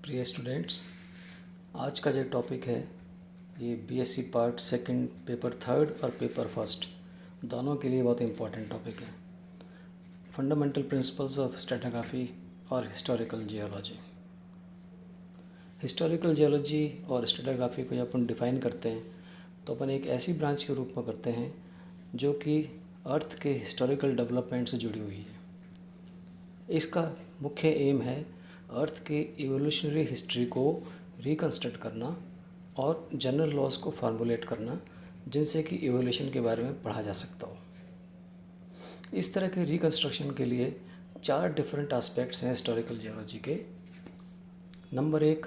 प्रिय स्टूडेंट्स, आज का जो टॉपिक है ये BSc part second paper third और पेपर फर्स्ट दोनों के लिए बहुत इम्पोर्टेंट टॉपिक है। फंडामेंटल प्रिंसिपल्स ऑफ स्ट्रेटिग्राफी और हिस्टोरिकल जियोलॉजी। हिस्टोरिकल जियोलॉजी और स्ट्रेटिग्राफी को जब अपन डिफ़ाइन करते हैं तो अपन एक ऐसी ब्रांच के रूप में करते हैं जो कि अर्थ के हिस्टोरिकल डेवलपमेंट से जुड़ी हुई है। इसका मुख्य एम है अर्थ के इवोल्यूशनरी हिस्ट्री को रिकंस्ट्रक्ट करना और जनरल लॉज को फार्मूलेट करना जिनसे कि इवोल्यूशन के बारे में पढ़ा जा सकता हो। इस तरह के रिकंस्ट्रक्शन के लिए 4 डिफरेंट एस्पेक्ट्स हैं हिस्टोरिकल जियोलॉजी के। Number 1,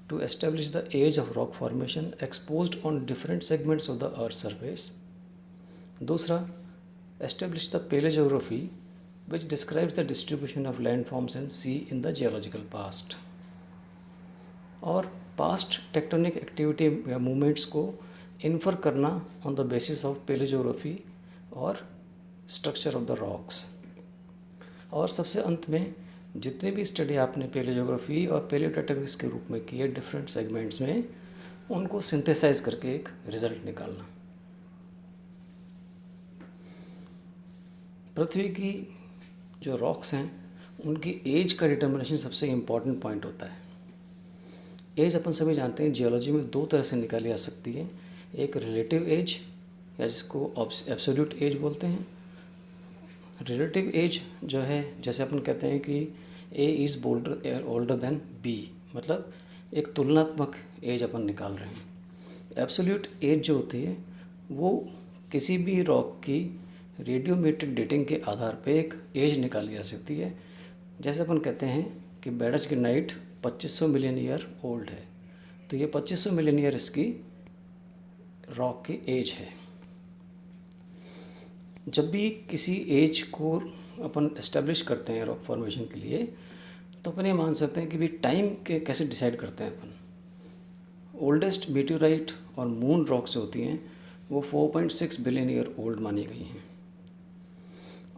to establish the age of rock formation exposed on different segments of the earth surface. दूसरा, establish the palaeogeography which describes the distribution of landforms and sea in the geological past। और past tectonic activity या movements को infer करना on the basis of पेलेजोग्राफी और structure of the rocks. और सबसे अंत में जितनी भी स्टडी आपने पेलेजोग्राफी और पेलियोटेक्टोनिक्स के रूप में की है डिफरेंट सेगमेंट्स में, उनको सिंथेसाइज करके एक रिजल्ट निकालना। पृथ्वी की जो रॉक्स हैं उनकी एज का डिटर्मिनेशन सबसे इम्पॉर्टेंट पॉइंट होता है। एज अपन सभी जानते हैं जियोलॉजी में 2 तरह से निकाली जा सकती है, एक रिलेटिव एज या जिसको एब्सोल्यूट एज बोलते हैं। रिलेटिव एज जो है, जैसे अपन कहते हैं कि A is older than B, मतलब एक तुलनात्मक एज अपन निकाल रहे हैं। एब्सोल्यूट एज जो होती है वो किसी भी रॉक की रेडियोमेट्रिक डेटिंग के आधार पे एक एज निकाली जा सकती है। जैसे अपन कहते हैं कि बेडस की नाइट 2500 मिलियन ईयर ओल्ड है, तो ये 2500 मिलियन ईयर इसकी रॉक की एज है। जब भी किसी एज को अपन एस्टेब्लिश करते हैं रॉक फॉर्मेशन के लिए, तो अपन ये मान सकते हैं कि भी टाइम के कैसे डिसाइड करते हैं अपन। ओल्डेस्ट मीटियोराइट और मून रॉक्स होती हैं वो 4.6 बिलियन ईयर ओल्ड मानी गई हैं।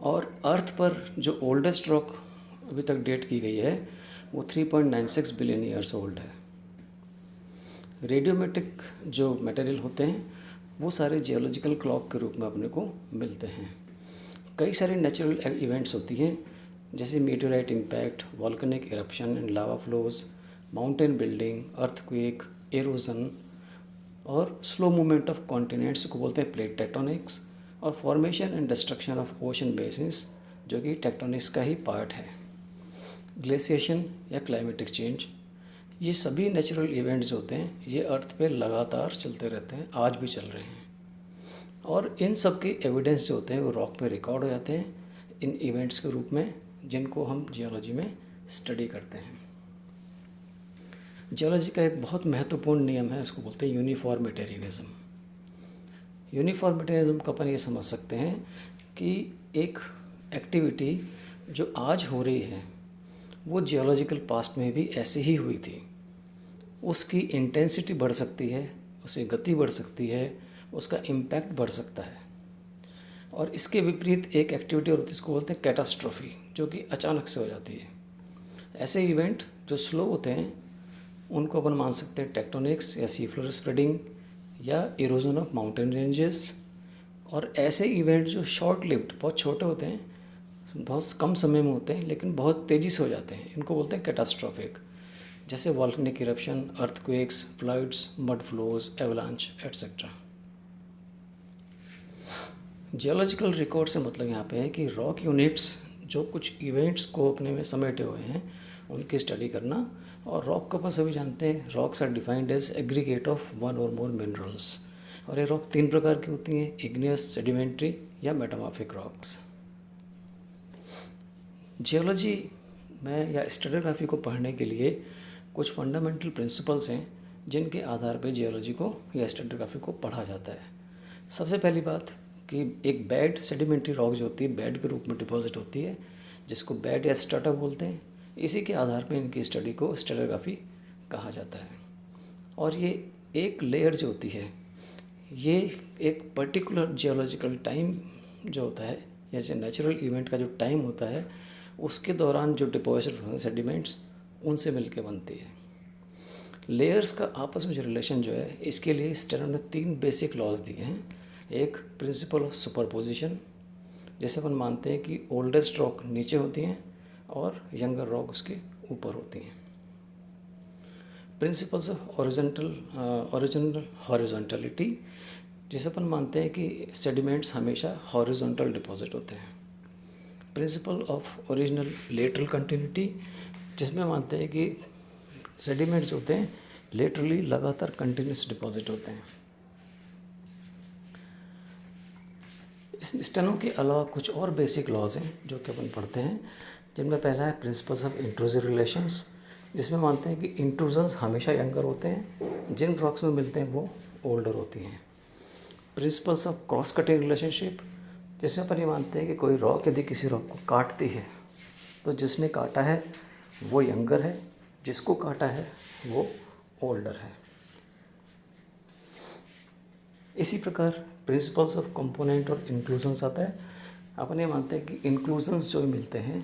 और अर्थ पर जो ओल्डेस्ट रॉक अभी तक डेट की गई है वो 3.96 बिलियन ईयर्स ओल्ड है। रेडियोमेट्रिक जो मटेरियल होते हैं वो सारे जियोलॉजिकल क्लॉक के रूप में अपने को मिलते हैं। कई सारी नेचुरल इवेंट्स होती हैं जैसे meteorite impact, volcanic eruption and lava flows, mountain building, earthquake, halogen और स्लो मूवमेंट ऑफ कॉन्टिनेंट्स को बोलते हैं प्लेट टेक्टोनिक्स, और formation and destruction of ocean basins जो कि टेक्टोनिक्स का ही पार्ट है। ग्लेशिएशन या क्लाइमेटिक चेंज, ये सभी नेचुरल इवेंट्स होते हैं, ये अर्थ पे लगातार चलते रहते हैं, आज भी चल रहे हैं। और इन सब के एविडेंस जो होते हैं वो रॉक पे रिकॉर्ड हो जाते हैं इन इवेंट्स के रूप में, जिनको हम जियोलॉजी में स्टडी करते हैं। जियोलॉजी का एक बहुत महत्वपूर्ण नियम है, इसको बोलते हैं यूनिफॉर्मिटेरियनिज्म। यूनिफॉर्मिटेरियनिज्म का अपन ये समझ सकते हैं कि एक एक्टिविटी जो आज हो रही है वो जियोलॉजिकल पास्ट में भी ऐसे ही हुई थी। उसकी इंटेंसिटी बढ़ सकती है, उसकी गति बढ़ सकती है, उसका इम्पैक्ट बढ़ सकता है। और इसके विपरीत एक एक्टिविटी होती है जिसको बोलते हैं कैटास्ट्रोफी, जो कि अचानक से हो जाती है। ऐसे इवेंट जो स्लो होते हैं उनको अपन मान सकते हैं टेक्टोनिक्स या सी फ्लोर स्प्रेडिंग या इरोजन ऑफ माउंटेन रेंजेस। और ऐसे इवेंट जो शॉर्ट लिव्ड, बहुत छोटे होते हैं, बहुत कम समय में होते हैं लेकिन बहुत तेज़ी से हो जाते हैं, इनको बोलते हैं कैटास्ट्रोफिक, जैसे volcanic eruption, earthquakes, floods, mud flows, avalanche etcetera. Geological record से मतलब यहाँ पे है कि रॉक यूनिट्स जो कुछ इवेंट्स को अपने में समेटे हुए हैं उनकी स्टडी करना। और रॉक को अपन सभी जानते हैं, rocks are defined as aggregate of 1 और मोर मिनरल्स। और ये रॉक 3 प्रकार की होती हैं, इग्नियस, सेडिमेंट्री या मेटामॉर्फिक रॉक्स। जियोलॉजी में या स्ट्रेटिग्राफी को पढ़ने के लिए कुछ फंडामेंटल प्रिंसिपल्स हैं जिनके आधार पर जियोलॉजी को या स्ट्रेटिग्राफी को पढ़ा जाता है। सबसे पहली बात कि एक बेड सेडिमेंट्री रॉक जो होती है बेड के रूप में डिपॉजिट होती है, जिसको बेड या स्ट्रेटा बोलते हैं। इसी के आधार पर इनकी स्टडी को स्ट्रेटिग्राफी कहा जाता है। और ये एक लेयर जो होती है ये एक पर्टिकुलर जियोलॉजिकल टाइम जो होता है, जैसे नेचुरल इवेंट का जो टाइम होता है उसके दौरान जो डिपॉजिट होते हैं सेडिमेंट्स, उनसे मिलके बनती है। लेयर्स का आपस में जो रिलेशन जो है, इसके लिए स्टेनर ने 3 बेसिक लॉज दिए हैं। एक प्रिंसिपल ऑफ सुपरपोजिशन, जैसे अपन मानते हैं कि ओल्डेस्ट रॉक नीचे होती हैं और यंगर रॉक उसके ऊपर होती हैं। प्रिंसिपल्स ऑफ ओरिजिनल हॉरिजॉन्टलिटी, जिसे अपन मानते हैं कि सेडिमेंट्स हमेशा हॉरिजॉन्टल डिपॉजिट होते हैं। Principle of original lateral continuity, जिसमें मानते हैं कि सेडिमेंट्स होते हैं लेटरली लगातार कंटिन्यूस डिपॉजिट होते हैं। इस स्टेनो के अलावा कुछ और बेसिक लॉज हैं जो कि अपन पढ़ते हैं, जिनमें पहला है प्रिंसिपल्स ऑफ इंट्रूसिव रिलेशंस, जिसमें मानते हैं कि इंट्रूजन्स हमेशा यंगर होते हैं, जिन रॉक्स में मिलते हैं वो ओल्डर होती हैं। Principles of cross cutting relationship, जिसमें अपन ये मानते हैं कि कोई रॉक यदि किसी रॉक को काटती है तो जिसने काटा है वो यंगर है, जिसको काटा है वो ओल्डर है। इसी प्रकार प्रिंसिपल्स ऑफ कंपोनेंट और इंक्लूजन्स आता है। अपन ये मानते हैं कि इंक्लूजन्स जो मिलते हैं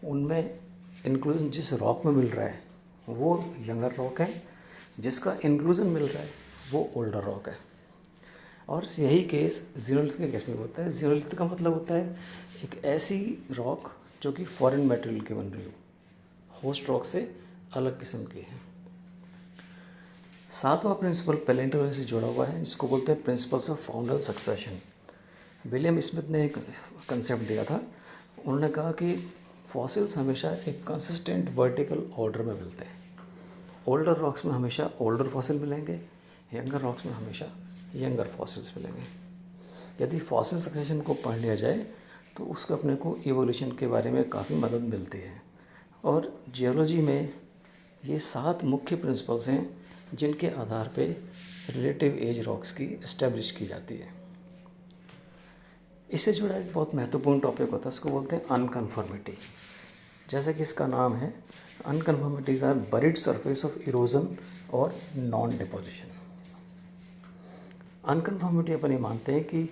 उनमें इंक्लूजन जिस रॉक में मिल रहा है वो यंगर रॉक है, जिसका इंक्लूजन मिल रहा है वो ओल्डर रॉक है। और यही केस ज़ीनोलिथ के केस में होता है। ज़ीनोलिथ का मतलब होता है एक ऐसी रॉक जो कि फॉरेन मटेरियल की बन रही हो, होस्ट रॉक से अलग किस्म की है। सातवां प्रिंसिपल पैलेंटोलॉजी से जुड़ा हुआ है, जिसको बोलते हैं principles of faunal succession. William Smith ने एक कंसेप्ट दिया था। उन्होंने कहा कि फॉसिल्स हमेशा एक कंसिस्टेंट वर्टिकल ऑर्डर में मिलते हैं। ओल्डर रॉक्स में हमेशा ओल्डर फॉसिल मिलेंगे, यंगर रॉक्स में हमेशा यंगर फॉसिल्स मिलेंगे। यदि फॉसिल सक्सेशन को पढ़ लिया जाए तो उसको अपने को इवोल्यूशन के बारे में काफ़ी मदद मिलती है। और जियोलॉजी में ये 7 मुख्य प्रिंसिपल्स हैं जिनके आधार पे रिलेटिव एज रॉक्स की इस्टेब्लिश की जाती है। इससे जुड़ा एक बहुत महत्वपूर्ण टॉपिक होता है, उसको बोलते हैं अनकन्फर्मिटी। जैसा कि इसका नाम है, unconformities are buried surface of erosion और नॉन डिपोजिशन। अनकन्फर्मिटी अपन ये मानते हैं कि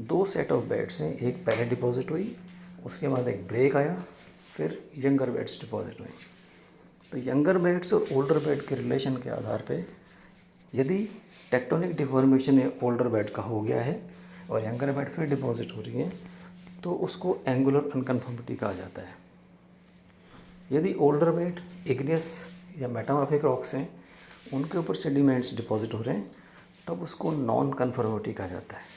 2 सेट ऑफ बेड्स हैं, एक पहले डिपॉजिट हुई, उसके बाद एक ब्रेक आया, फिर यंगर बेड्स डिपॉजिट हुई। तो यंगर बेड्स और ओल्डर बेड के रिलेशन के आधार पे यदि टेक्टोनिक डिफॉर्मेशन ओल्डर बेड का हो गया है और यंगर बेड फिर डिपॉजिट हो रही है तो उसको एंगुलर अनकन्फर्मिटी कहा जाता है। यदि ओल्डर बेड इग्नियस या मेटामॉर्फिक रॉक्स हैं, उनके ऊपर सेडिमेंट्स डिपॉजिट हो रहे हैं, तब उसको नॉन कन्फर्मिटी कहा जाता है।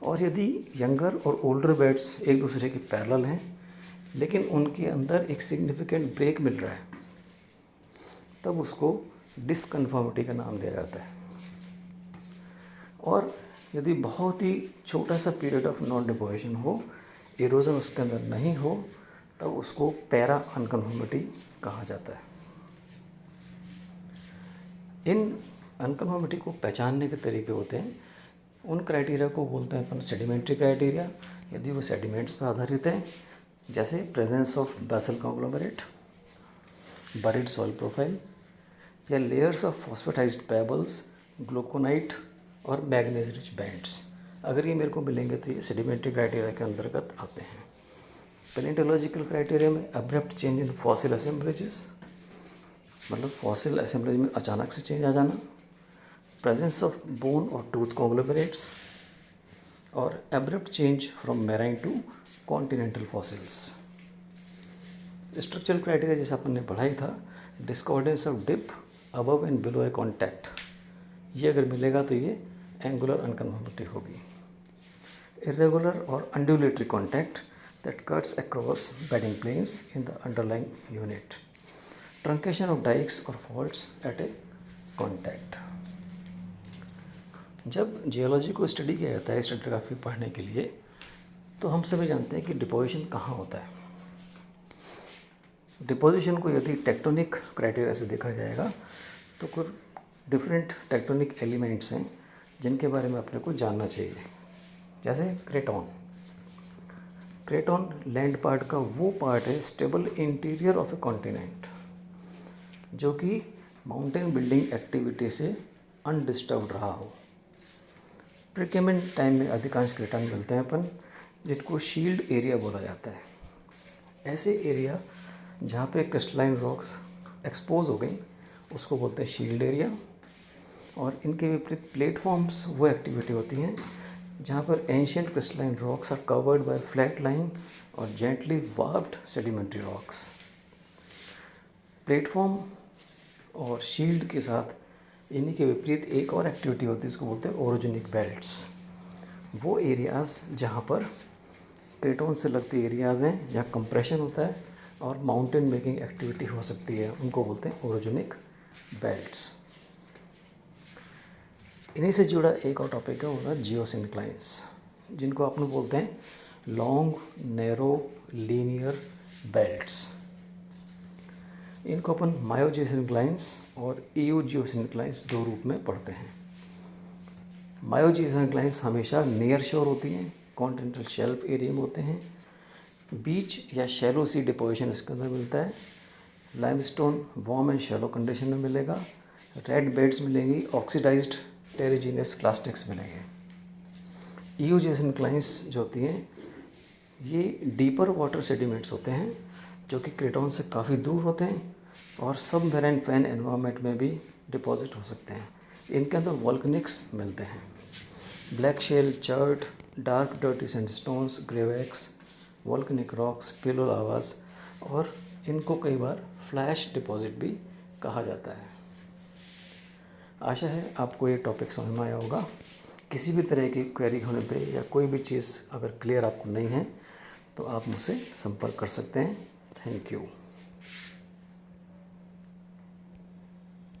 और यदि यंगर और ओल्डर बेड्स एक दूसरे के पैरेलल हैं लेकिन उनके अंदर एक सिग्निफिकेंट ब्रेक मिल रहा है, तब उसको डिसकन्फर्मिटी का नाम दिया जाता है। और यदि बहुत ही छोटा सा पीरियड ऑफ नॉन डिपोजिशन हो, इरोजन उसके अंदर नहीं हो, तब उसको पैरा अनकन्फर्मिटी कहा जाता है। इन अनकन्फर्मिटी को पहचानने के तरीके होते हैं। उन क्राइटेरिया को बोलते हैं अपन सेडिमेंट्री क्राइटेरिया, यदि वो सेडिमेंट्स पर आधारित है, जैसे presence of basal conglomerate, buried soil profile, या layers of phosphatized pebbles, glauconite और मैग्नीज रिच बैंड्स। अगर ये मेरे को मिलेंगे तो ये सेडिमेंट्री क्राइटेरिया के अंतर्गत आते हैं। पैलेंटोलॉजिकल क्राइटेरिया में abrupt change in fossil assemblages, मतलब फॉसिल असेंबलेज में अचानक से चेंज आ जाना, प्रेजेंस ऑफ बोन और टूथ कॉन्ग्लोमेरेट्स, और abrupt change from marine to continental fossils. Structural criteria जैसे अपन ने पढ़ा ही था, discordance of dip above and below a contact, ये अगर मिलेगा तो ये एंगुलर अनकन्फर्मिटी होगी। इरेगुलर और undulatory contact that cuts across bedding planes in the underlying unit, truncation of dikes और फॉल्ट्स एट ए कॉन्टैक्ट। जब जियोलॉजी को स्टडी किया जाता है स्ट्रेटिग्राफी पढ़ने के लिए, तो हम सभी जानते हैं कि डिपोजिशन कहाँ होता है। डिपोजिशन को यदि टेक्टोनिक क्राइटेरिया से देखा जाएगा तो कुछ डिफरेंट टेक्टोनिक एलिमेंट्स हैं जिनके बारे में अपने को जानना चाहिए। जैसे क्रेटॉन। क्रेटॉन लैंड पार्ट का वो पार्ट है, stable interior of A continent, जो कि माउंटेन बिल्डिंग एक्टिविटी से अनडिस्टर्ब्ड रहा हो। प्रीकेमेंट टाइम में अधिकांश क्रेटॉन मिलते हैं अपन, जिनको शील्ड एरिया बोला जाता है। ऐसे एरिया जहाँ पे क्रिस्टलाइन रॉक्स एक्सपोज हो गई, उसको बोलते हैं शील्ड एरिया। और इनके विपरीत प्लेटफॉर्म्स वो एक्टिविटी होती हैं जहाँ पर ancient crystalline rocks are covered by flat line और gently warped sedimentary rocks. Platform और शील्ड के साथ इन्हीं के विपरीत एक और एक्टिविटी होती है, इसको बोलते हैं ओरोजेनिक बेल्ट्स। वो एरियाज़ जहाँ पर क्रेटोन से लगते एरियाज़ हैं, जहाँ कंप्रेशन होता है और माउंटेन मेकिंग एक्टिविटी हो सकती है, उनको बोलते हैं ओरोजेनिक बेल्ट्स। इन्हीं से जुड़ा एक और टॉपिक है होगा जियोसिंक्लाइंस, जिनको अपन बोलते हैं लॉन्ग नैरो लीनियर बेल्ट्स। इनको अपन मायोजियोसिंक्लाइंस और ईओजियोसिंक्लाइंस दो रूप में पढ़ते हैं। मायोजियोसिंक्लाइंस हमेशा नियर शोर होती हैं, कॉन्टिनेंटल शेल्फ एरिया में होते हैं, बीच या शैलो सी डिपोजिशन इसके अंदर मिलता है। Limestone warm and shallow condition में मिलेगा। रेड बेड्स मिलेंगी, ऑक्सीडाइज्ड टेरिजीनियस क्लास्टिक्स मिलेंगे। ईओजियोसिंक्लाइंस जो होती हैं ये डीपर वाटर सेडिमेंट्स होते हैं जो कि क्रेटोन से काफ़ी दूर होते हैं और सबमरीन फैन एनवायरनमेंट में भी डिपॉजिट हो सकते हैं। इनके अंदर वॉल्केनिक्स मिलते हैं, black shale, chert, dark dirty sandstones, greywackes, volcanic rocks, pillow lavas, और इनको कई बार फ्लैश डिपॉजिट भी कहा जाता है। आशा है आपको ये टॉपिक समझ में आया होगा। किसी भी तरह की क्वेरी होने पे या कोई भी चीज़ अगर क्लियर आपको नहीं है तो आप मुझसे संपर्क कर सकते हैं। Thank you.